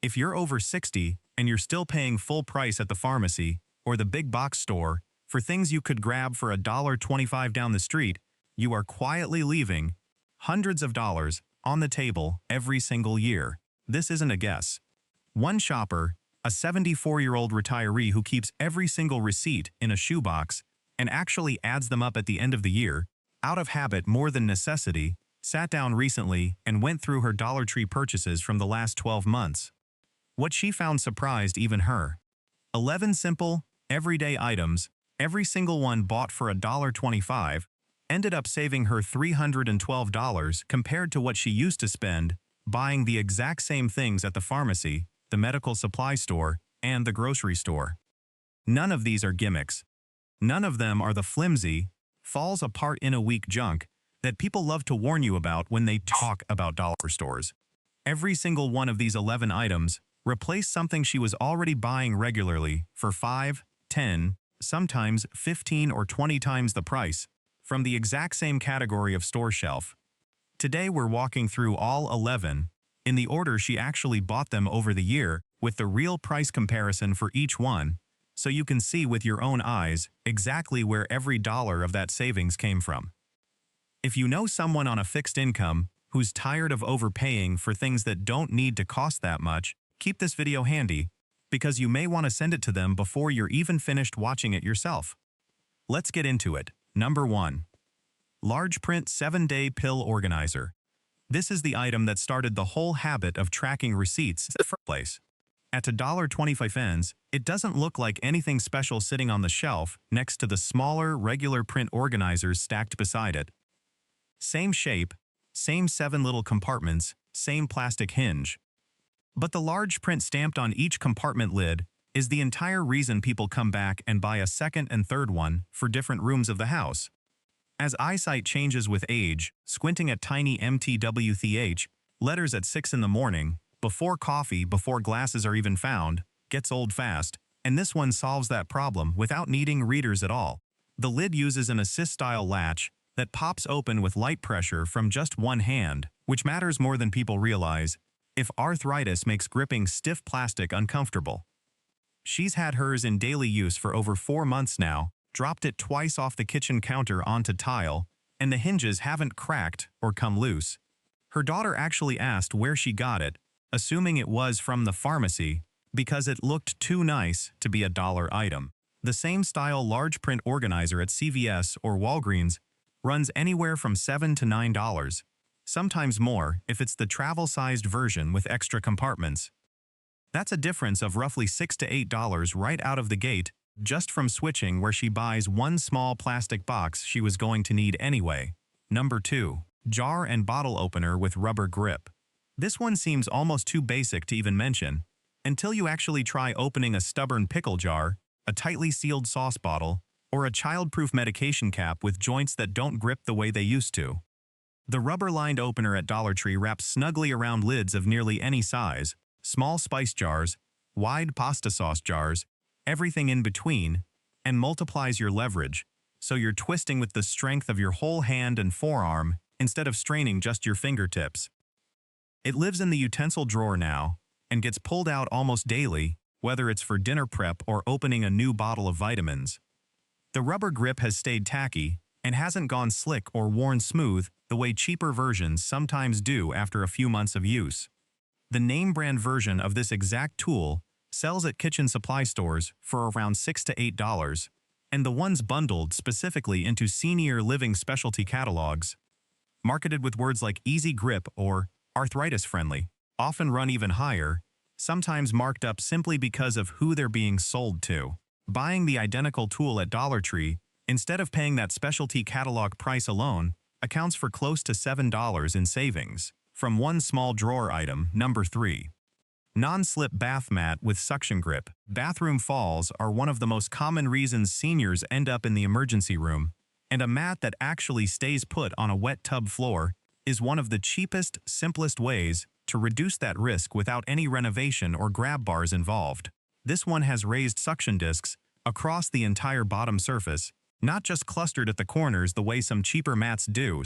If you're over 60 and you're still paying full price at the pharmacy or the big box store for things you could grab for $1.25 down the street, you are quietly leaving hundreds of dollars on the table every single year. This isn't a guess. One shopper, a 74-year-old retiree who keeps every single receipt in a shoebox and actually adds them up at the end of the year, out of habit more than necessity, sat down recently and went through her Dollar Tree purchases from the last 12 months. What she found surprised even her. 11 simple, everyday items, every single one bought for $1.25, ended up saving her $312 compared to what she used to spend buying the exact same things at the pharmacy, the medical supply store, and the grocery store. None of these are gimmicks. None of them are the flimsy, falls apart in a week junk that people love to warn you about when they talk about dollar stores. Every single one of these 11 items replaced something she was already buying regularly for 5, 10, sometimes 15 or 20 times the price from the exact same category of store shelf. Today we're walking through all 11 in the order she actually bought them over the year with the real price comparison for each one, so you can see with your own eyes exactly where every dollar of that savings came from. If you know someone on a fixed income who's tired of overpaying for things that don't need to cost that much, keep this video handy because you may want to send it to them before you're even finished watching it yourself. Let's get into it. Number 1. Large print 7-day pill organizer. This is the item that started the whole habit of tracking receipts in the first place. At $1.25, it doesn't look like anything special sitting on the shelf next to the smaller, regular print organizers stacked beside it. Same shape, same 7 little compartments, same plastic hinge. But the large print stamped on each compartment lid is the entire reason people come back and buy a second and third one for different rooms of the house. As eyesight changes with age, squinting at tiny MTWTH letters at 6 in the morning, before coffee, before glasses are even found, gets old fast, and this one solves that problem without needing readers at all. The lid uses an assist-style latch that pops open with light pressure from just one hand, which matters more than people realize if arthritis makes gripping stiff plastic uncomfortable. She's had hers in daily use for over 4 months now, dropped it twice off the kitchen counter onto tile, and the hinges haven't cracked or come loose. Her daughter actually asked where she got it, assuming it was from the pharmacy, because it looked too nice to be a dollar item. The same style large print organizer at CVS or Walgreens runs anywhere from $7 to $9, sometimes more if it's the travel-sized version with extra compartments. That's a difference of roughly $6 to $8 right out of the gate, just from switching where she buys one small plastic box she was going to need anyway. Number 2. Jar and bottle opener with rubber grip. This one seems almost too basic to even mention, until you actually try opening a stubborn pickle jar, a tightly sealed sauce bottle, or a child-proof medication cap with joints that don't grip the way they used to. The rubber-lined opener at Dollar Tree wraps snugly around lids of nearly any size, small spice jars, wide pasta sauce jars, everything in between, and multiplies your leverage, so you're twisting with the strength of your whole hand and forearm instead of straining just your fingertips. It lives in the utensil drawer now and gets pulled out almost daily, whether it's for dinner prep or opening a new bottle of vitamins. The rubber grip has stayed tacky and hasn't gone slick or worn smooth the way cheaper versions sometimes do after a few months of use. The name-brand version of this exact tool sells at kitchen supply stores for around $6 to $8, and the ones bundled specifically into senior living specialty catalogs, marketed with words like easy grip or arthritis-friendly, often run even higher, sometimes marked up simply because of who they're being sold to. Buying the identical tool at Dollar Tree, instead of paying that specialty catalog price alone, accounts for close to $7 in savings from one small drawer item. Number 3. Non-slip bath mat with suction grip. Bathroom falls are one of the most common reasons seniors end up in the emergency room, and a mat that actually stays put on a wet tub floor is one of the cheapest, simplest ways to reduce that risk without any renovation or grab bars involved. This one has raised suction discs across the entire bottom surface, not just clustered at the corners the way some cheaper mats do,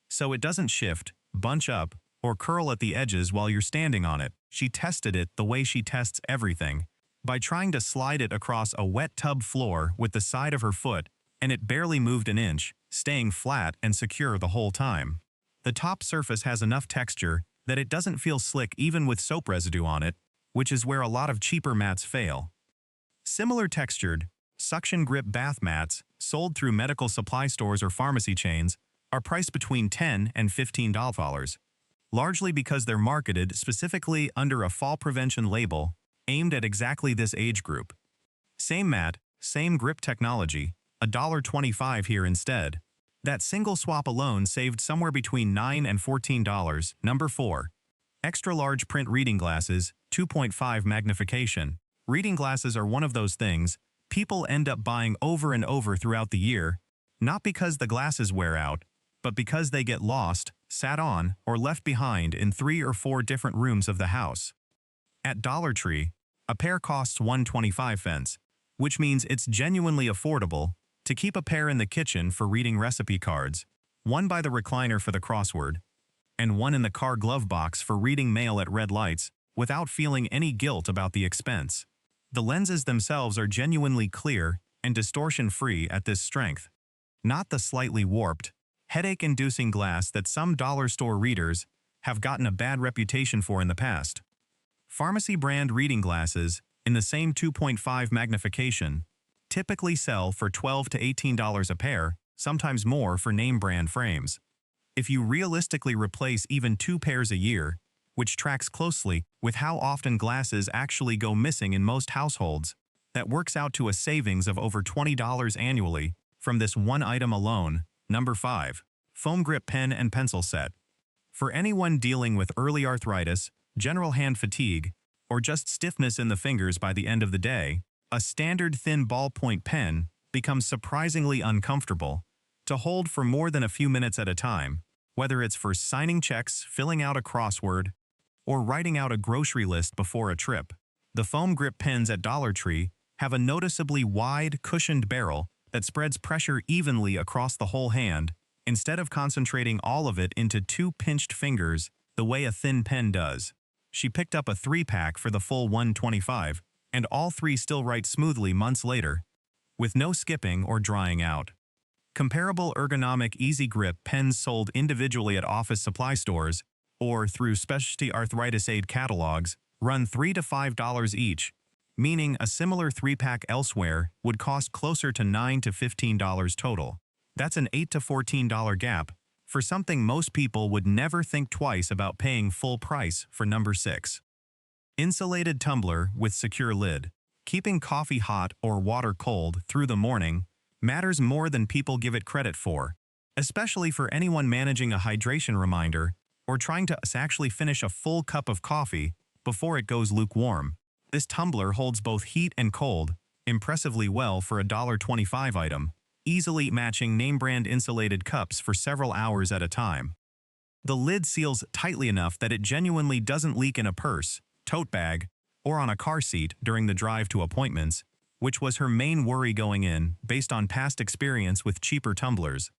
so it doesn't shift, bunch up, or curl at the edges while you're standing on it. she tested it the way she tests everything, by trying to slide it across a wet tub floor with the side of her foot, and it barely moved an inch, staying flat and secure the whole time. The top surface has enough texture that it doesn't feel slick even with soap residue on it, which is where a lot of cheaper mats fail. Similar textured, suction grip bath mats, sold through medical supply stores or pharmacy chains, are priced between $10 and $15, largely because they're marketed specifically under a fall prevention label aimed at exactly this age group. Same mat, same grip technology, $1.25 here instead. That single swap alone saved somewhere between $9 and $14. Number 4. Extra large print reading glasses, 2.5 magnification. Reading glasses are one of those things people end up buying over and over throughout the year, not because the glasses wear out, but because they get lost, sat on, or left behind in 3 or 4 different rooms of the house. At Dollar Tree, a pair costs $1.25, which means it's genuinely affordable to keep a pair in the kitchen for reading recipe cards, one by the recliner for the crossword, and one in the car glove box for reading mail at red lights without feeling any guilt about the expense. The lenses themselves are genuinely clear and distortion-free at this strength, not the slightly warped, headache-inducing glass that some dollar store readers have gotten a bad reputation for in the past. Pharmacy brand reading glasses, in the same 2.5 magnification, typically sell for $12 to $18 a pair, sometimes more for name brand frames. If you realistically replace even 2 pairs a year, which tracks closely with how often glasses actually go missing in most households, that works out to a savings of over $20 annually from this one item alone. Number 5. Foam grip pen and pencil set. For anyone dealing with early arthritis, general hand fatigue, or just stiffness in the fingers by the end of the day, a standard thin ballpoint pen becomes surprisingly uncomfortable to hold for more than a few minutes at a time, whether it's for signing checks, filling out a crossword, or writing out a grocery list before a trip. The foam grip pens at Dollar Tree have a noticeably wide, cushioned barrel that spreads pressure evenly across the whole hand, instead of concentrating all of it into 2 pinched fingers the way a thin pen does. She picked up a 3-pack for the full $1.25, and all 3 still write smoothly months later, with no skipping or drying out. Comparable ergonomic easy grip pens sold individually at office supply stores or through specialty arthritis aid catalogs run $3 to $5 each, meaning a similar 3-pack elsewhere would cost closer to $9 to $15 total. That's an $8 to $14 gap for something most people would never think twice about paying full price for. Number 6. Insulated tumbler with secure lid. Keeping coffee hot or water cold through the morning matters more than people give it credit for, especially for anyone managing a hydration reminder or trying to actually finish a full cup of coffee before it goes lukewarm. This tumbler holds both heat and cold impressively well for a $1.25 item, easily matching name-brand insulated cups for several hours at a time. The lid seals tightly enough that it genuinely doesn't leak in a purse, tote bag, or on a car seat during the drive to appointments, which was her main worry going in based on past experience with cheaper tumblers.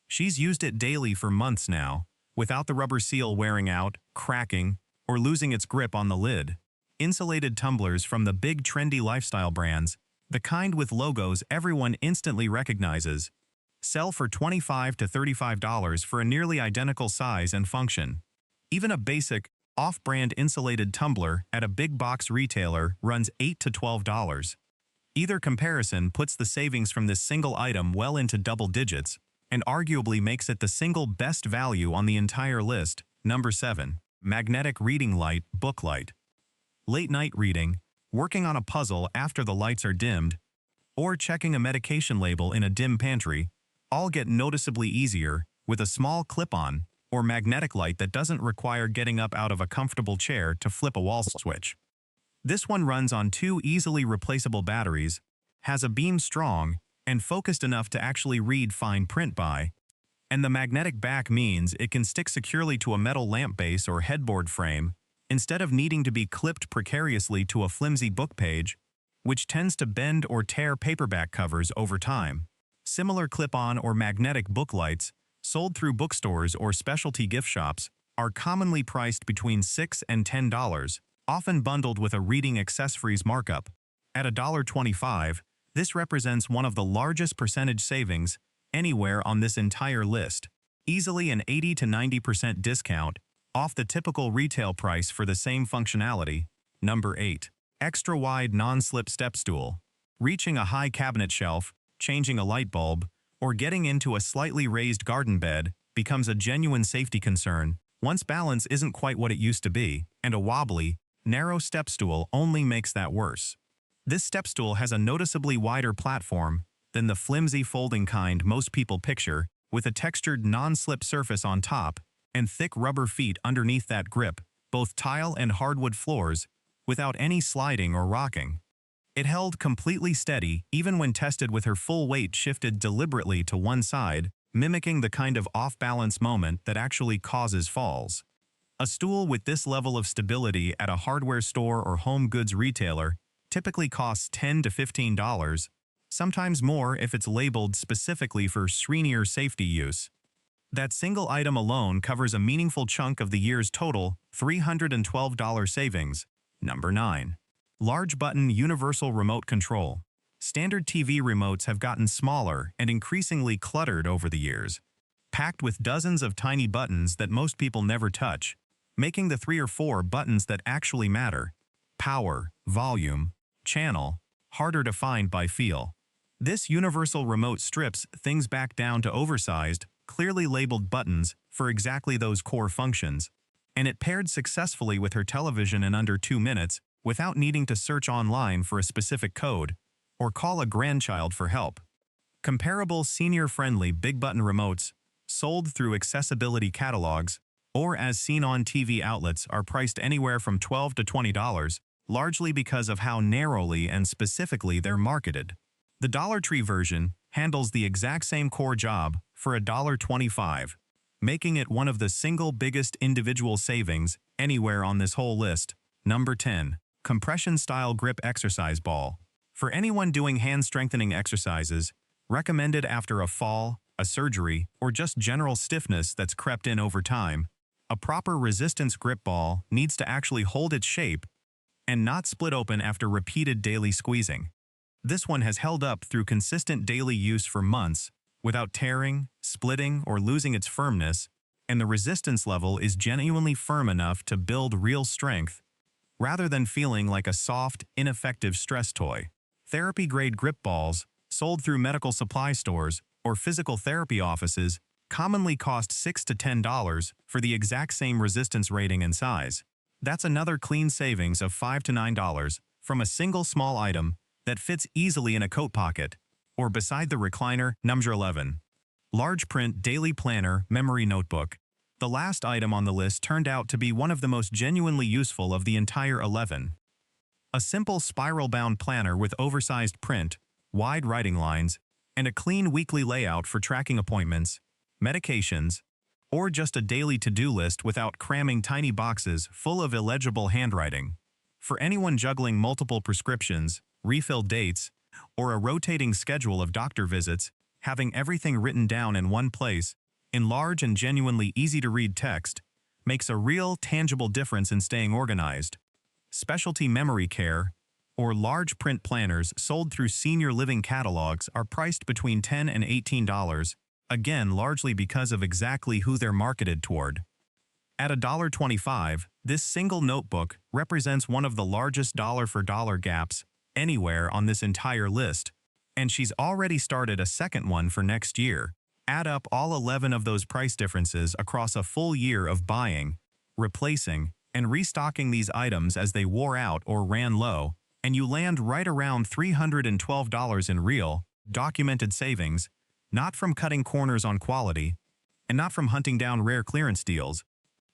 She's used it daily for months now, without the rubber seal wearing out, cracking, or losing its grip on the lid. Insulated tumblers from the big trendy lifestyle brands, the kind with logos everyone instantly recognizes, sell for $25 to $35 for a nearly identical size and function. Even a basic, off-brand insulated tumbler at a big box retailer runs $8 to $12. Either comparison puts the savings from this single item well into double digits, and arguably makes it the single best value on the entire list. Number 7. Magnetic reading light, book light. Late night reading, working on a puzzle after the lights are dimmed, or checking a medication label in a dim pantry, all get noticeably easier with a small clip-on or magnetic light that doesn't require getting up out of a comfortable chair to flip a wall switch. This one runs on 2 easily replaceable batteries, has a beam strong and focused enough to actually read fine print by, and the magnetic back means it can stick securely to a metal lamp base or headboard frame instead of needing to be clipped precariously to a flimsy book page, which tends to bend or tear paperback covers over time. Similar clip-on or magnetic book lights, sold through bookstores or specialty gift shops, are commonly priced between $6 and $10, often bundled with a reading accessories markup. At $1.25, this represents one of the largest percentage savings anywhere on this entire list. Easily an 80 to 90% discount off the typical retail price for the same functionality. Number 8. Extra wide non-slip step stool. Reaching a high cabinet shelf, changing a light bulb, or getting into a slightly raised garden bed becomes a genuine safety concern once balance isn't quite what it used to be, and a wobbly, narrow step stool only makes that worse. This step stool has a noticeably wider platform than the flimsy folding kind most people picture, with a textured non-slip surface on top and thick rubber feet underneath that grip, both tile and hardwood floors, without any sliding or rocking. It held completely steady even when tested with her full weight shifted deliberately to one side, mimicking the kind of off-balance moment that actually causes falls. A stool with this level of stability at a hardware store or home goods retailer typically costs $10 to $15, sometimes more if it's labeled specifically for Pricier safety use. That single item alone covers a meaningful chunk of the year's total $312 savings. Number 9. Large button universal remote control. Standard TV remotes have gotten smaller and increasingly cluttered over the years, packed with dozens of tiny buttons that most people never touch, making the 3 or 4 buttons that actually matter, power, volume, channel, harder to find by feel. This universal remote strips things back down to oversized, clearly labeled buttons for exactly those core functions, and it paired successfully with her television in under 2 minutes without needing to search online for a specific code or call a grandchild for help. Comparable senior-friendly big-button remotes sold through accessibility catalogs or as seen on TV outlets are priced anywhere from $12 to $20, largely because of how narrowly and specifically they're marketed. The Dollar Tree version handles the exact same core job for $1.25, making it one of the single biggest individual savings anywhere on this whole list. Number 10. Compression-style grip exercise ball. For anyone doing hand-strengthening exercises, recommended after a fall, a surgery, or just general stiffness that's crept in over time, a proper resistance grip ball needs to actually hold its shape and not split open after repeated daily squeezing. This one has held up through consistent daily use for months without tearing, splitting, or losing its firmness, and the resistance level is genuinely firm enough to build real strength rather than feeling like a soft, ineffective stress toy. Therapy-grade grip balls, sold through medical supply stores or physical therapy offices, commonly cost $6 to $10 for the exact same resistance rating and size. That's another clean savings of $5 to $9 from a single small item that fits easily in a coat pocket or beside the recliner. Number 11. Large print daily planner memory notebook. The last item on the list turned out to be one of the most genuinely useful of the entire 11. A simple spiral-bound planner with oversized print, wide writing lines, and a clean weekly layout for tracking appointments, medications, or just a daily to-do list without cramming tiny boxes full of illegible handwriting. For anyone juggling multiple prescriptions, refill dates, or a rotating schedule of doctor visits, having everything written down in one place, in large and genuinely easy-to-read text, makes a real, tangible difference in staying organized. Specialty memory care, or large print planners sold through senior living catalogs are priced between $10 and $18, again largely because of exactly who they're marketed toward. At $1.25, this single notebook represents one of the largest dollar-for-dollar gaps anywhere on this entire list, and she's already started a second one for next year. Add up all 11 of those price differences across a full year of buying, replacing, and restocking these items as they wore out or ran low, and you land right around $312 in real, documented savings, not from cutting corners on quality, and not from hunting down rare clearance deals,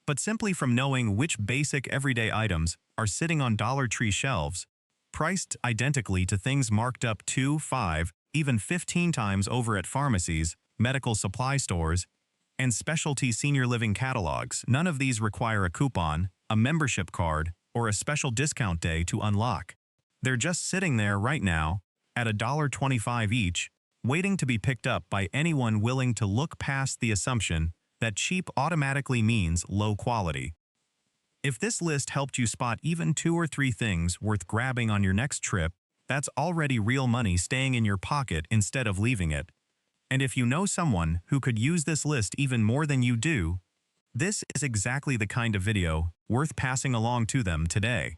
but simply from knowing which basic everyday items are sitting on Dollar Tree shelves, priced identically to things marked up 2, 5, even 15 times over at pharmacies, medical supply stores, and specialty senior living catalogs. None of these require a coupon, a membership card, or a special discount day to unlock. They're just sitting there right now, at $1.25 each, waiting to be picked up by anyone willing to look past the assumption that cheap automatically means low quality. If this list helped you spot even 2 or 3 things worth grabbing on your next trip, that's already real money staying in your pocket instead of leaving it. And if you know someone who could use this list even more than you do, this is exactly the kind of video worth passing along to them today.